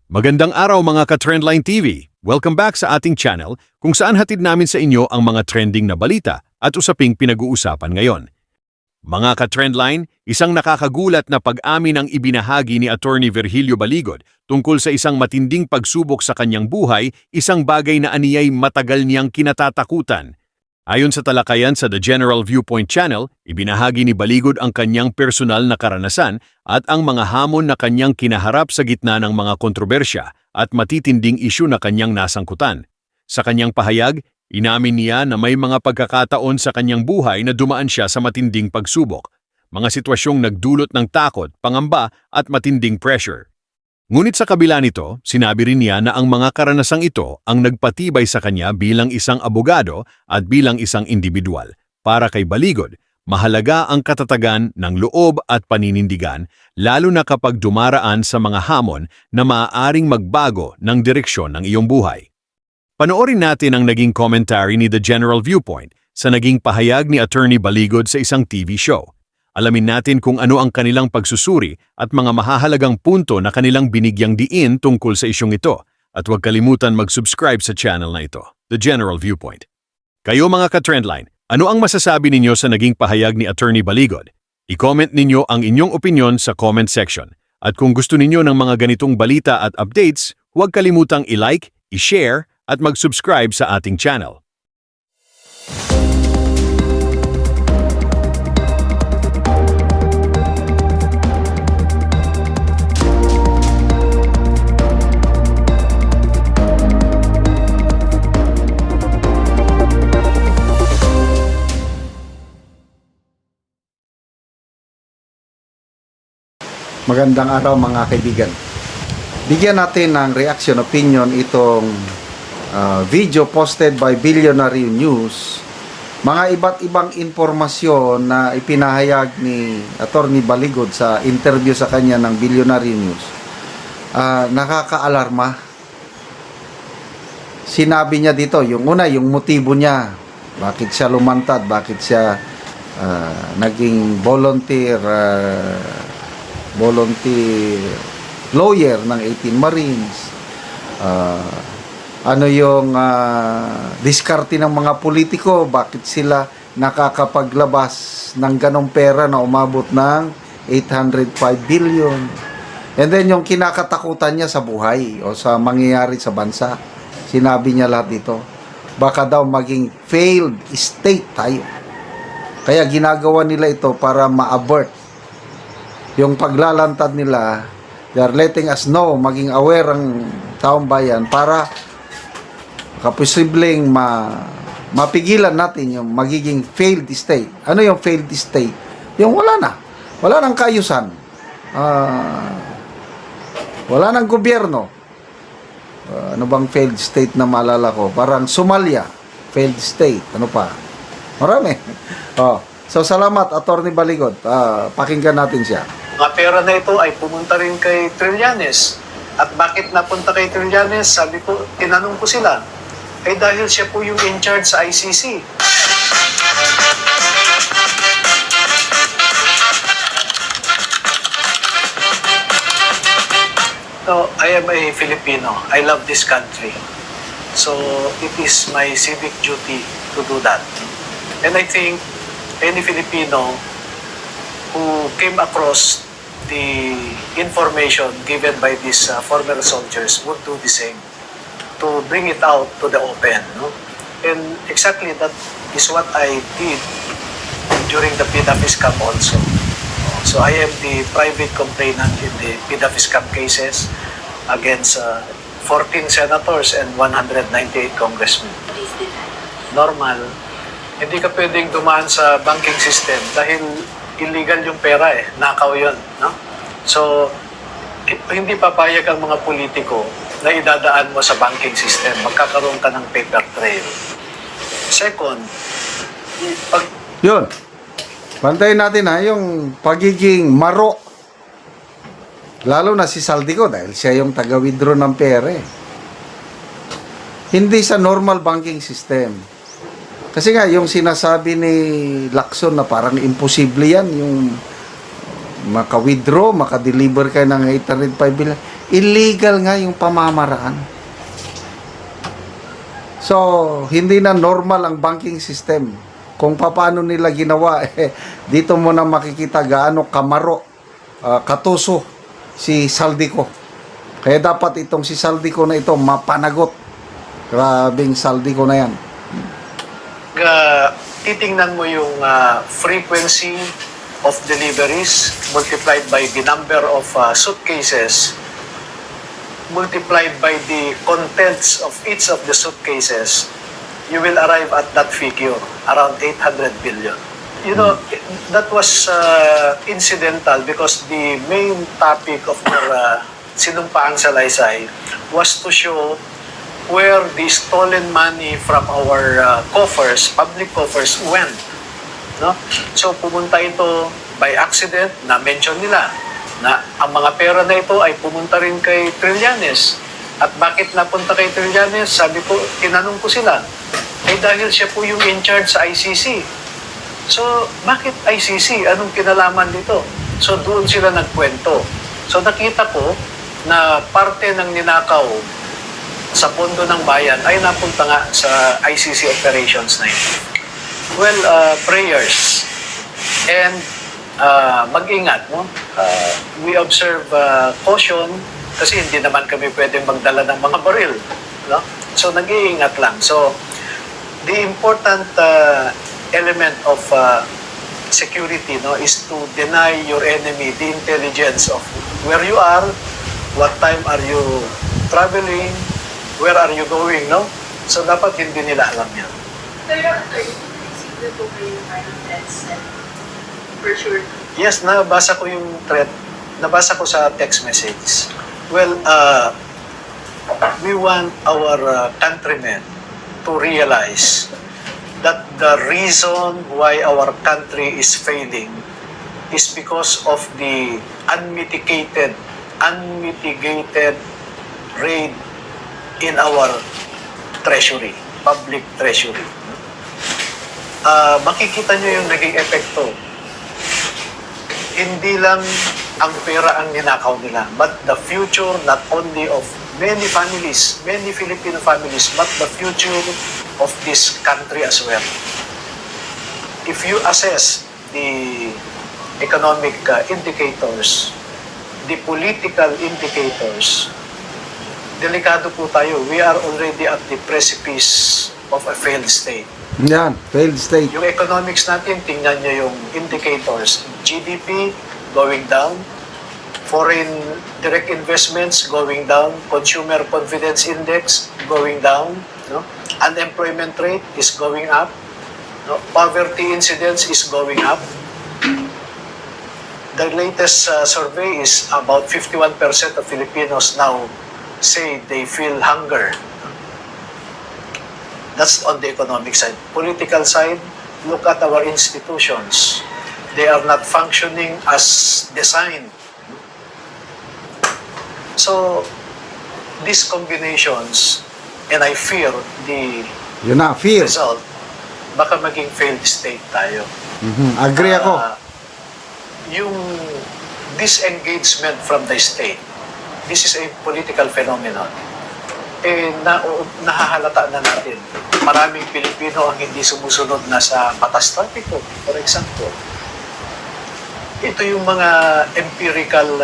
Magandang araw mga ka-Trendline TV! Welcome back sa ating channel kung saan hatid namin sa inyo ang mga trending na balita at usaping pinag-uusapan ngayon. Mga ka-Trendline, isang nakakagulat na pag-amin ang ibinahagi ni Attorney Virgilio Baligod tungkol sa isang matinding pagsubok sa kanyang buhay, isang bagay na aniyay matagal niyang kinatatakutan. Ayon sa talakayan sa The General Viewpoint Channel, ibinahagi ni Baligod ang kanyang personal na karanasan at ang mga hamon na kanyang kinaharap sa gitna ng mga kontrobersya at matitinding isyu na kanyang nasangkutan. Sa kanyang pahayag, inamin niya na may mga pagkakataon sa kanyang buhay na dumaan siya sa matinding pagsubok, mga sitwasyong nagdulot ng takot, pangamba at matinding pressure. Ngunit sa kabila nito, sinabi rin niya na ang mga karanasang ito ang nagpatibay sa kanya bilang isang abogado at bilang isang individual. Para kay Baligod, mahalaga ang katatagan ng loob at paninindigan lalo na kapag dumaraan sa mga hamon na maaaring magbago ng direksyon ng iyong buhay. Panoorin natin ang naging commentary ni The General Viewpoint sa naging pahayag ni Attorney Baligod sa isang TV show. Alamin natin kung ano ang kanilang pagsusuri at mga mahahalagang punto na kanilang binigyang diin tungkol sa isyong ito. At huwag kalimutan mag-subscribe sa channel na ito, The General Viewpoint. Kayo mga ka-Trendline, ano ang masasabi ninyo sa naging pahayag ni Attorney Baligod? I-comment ninyo ang inyong opinion sa comment section. At kung gusto ninyo ng mga ganitong balita at updates, huwag kalimutang i-like, i-share at mag-subscribe sa ating channel. Magandang araw mga kaibigan. Bigyan natin ng reaction opinion itong video posted by Billionaire News. Mga iba't ibang impormasyon na ipinahayag ni Attorney Baligod sa interview sa kanya ng Billionaire News. Nakakaalarma. Sinabi niya dito, yung una, yung motibo niya. Bakit siya lumantad? Bakit siya naging volunteer lawyer ng 18 Marines, ano yung diskarte ng mga politiko, bakit sila nakakapaglabas ng ganong pera na umabot ng 805 billion, and then yung kinakatakutan niya sa buhay o sa mangyayari sa bansa. Sinabi niya lahat dito, baka daw maging failed state tayo, kaya ginagawa nila ito para ma-avert yung paglalantad nila. They are letting us know, maging aware ang taong bayan para kaposibleng mapigilan natin yung magiging failed state. Ano yung failed state? Yung wala nang kaayusan, wala nang gobyerno. Ano bang failed state na maalala ko? Parang Somalia, failed state. Ano pa? Marami. So salamat Attorney Baligod. Pakinggan natin siya. Mga pera na ito ay pumunta rin kay Trillanes. At bakit napunta kay Trillanes? Sabi ko, tinanong ko sila. Eh dahil siya po yung in charge sa ICC. So, I am a Filipino. I love this country. So, it is my civic duty to do that. And I think any Filipino who came across the information given by these former soldiers would do the same to bring it out to the open, no? And exactly that is what I did during the PIDA-FISCAM also. So I am the private complainant in the PIDA-FISCAM cases against 14 senators and 198 congressmen. Normal, hindi ka pwedeng dumaan sa banking system dahil illegal yung pera nakaw yun, no? So, hindi papayag ang mga politiko na idadaan mo sa banking system. Magkakaroon ka ng paper trail. Second, Yun. Bantayin natin yung pagiging maro. Lalo na si Saldico dahil siya yung taga-withdraw ng pera. Hindi sa normal banking system. Kasi nga, yung sinasabi ni Lacson na parang imposible yan, yung maka-withdraw, maka-deliver kayo ng 805 billion. Illegal nga yung pamamaraan. So, hindi na normal ang banking system. Kung paano nila ginawa, dito mo na makikita gaano kamaro, katuso si Saldico. Kaya dapat itong si Saldico na ito mapanagot. Grabing Saldico na yan. Titingnan mo yung frequency of deliveries multiplied by the number of suitcases multiplied by the contents of each of the suitcases, you will arrive at that figure, around 800 billion. You know, that was incidental because the main topic of their Sinumpaang Salaysay was to show where the stolen money from our coffers, public coffers, went. No? So pumunta ito by accident, na-mention nila na ang mga pera na ito ay pumunta rin kay Trillanes. At bakit napunta kay Trillanes? Sabi ko, tinanong ko sila, ay dahil siya po yung in charge sa ICC. So, bakit ICC? Anong kinalaman dito? So, doon sila nagkwento. So, nakita ko na parte ng ninakaw sa pondo ng bayan ay napunta nga sa ICC operations na ito. Well, prayers and mag-ingat, no? We observe caution kasi hindi naman kami pwedeng magdala ng mga baril, no? So nag-iingat lang. So the important element of security, no, is to deny your enemy the intelligence of where you are, what time are you traveling, where are you going, no? So dapat hindi nila alam yan. For sure. Yes, nabasa ko yung thread. Nabasa ko sa text message. Well, we want our countrymen to realize that the reason why our country is failing is because of the unmitigated raid in our treasury, public treasury. Makikita nyo yung naging epekto. Hindi lang ang pera ang ninakaw nila, but the future not only of many families, many Filipino families, but the future of this country as well. If you assess the economic indicators, the political indicators, delikado po tayo. We are already at the precipice of a failed state. Yan, failed state. Yung economics natin, tingnan nyo yung indicators. GDP going down, foreign direct investments going down, consumer confidence index going down, no? Unemployment rate is going up, no? Poverty incidence is going up. The latest survey is about 51% of Filipinos now say they feel hunger. That's on the economic side. Political side, look at our institutions. They are not functioning as designed. So, these combinations, and I fear the Yun na, fear. result, baka maging failed state tayo. Agree ako. Yung disengagement from the state, this is a political phenomenon. Nahahalata na natin. Maraming Pilipino ang hindi sumusunod na sa batas trapiko, for example. Ito yung mga empirical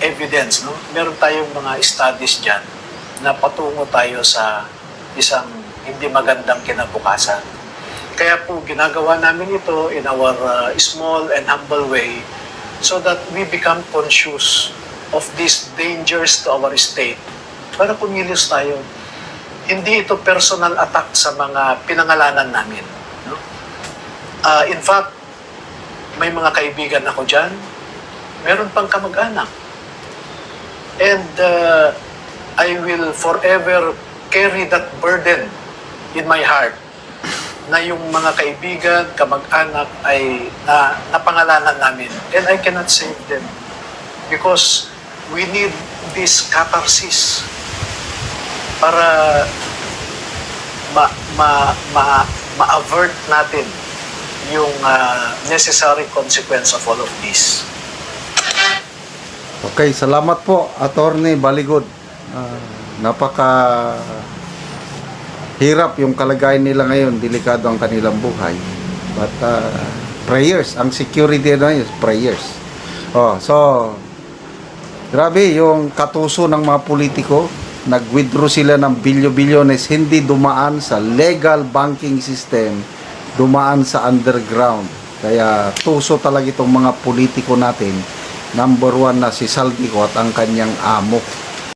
evidence, no? Meron tayong mga studies dyan na patungo tayo sa isang hindi magandang kinabukasan. Kaya po ginagawa namin ito in our small and humble way so that we become conscious of these dangers to our state para kumilos tayo. Hindi ito personal attack sa mga pinangalanan namin. No? In fact, may mga kaibigan ako dyan, meron pang kamag-anak. And I will forever carry that burden in my heart na yung mga kaibigan, kamag-anak ay napangalanan namin. And I cannot save them because we need this catharsis para ma-avert natin yung necessary consequence of all of this. Okay, salamat po, Attorney Baligod. Napaka hirap yung kalagayan nila ngayon, delikado ang kanilang buhay. But prayers, ang security na yun, prayers. So grabe yung katuso ng mga politiko, nag-withdraw sila ng bilyo-bilyones, hindi dumaan sa legal banking system, dumaan sa underground. Kaya tuso talaga itong mga politiko natin. Number one na si Saldico at ang kanyang amo.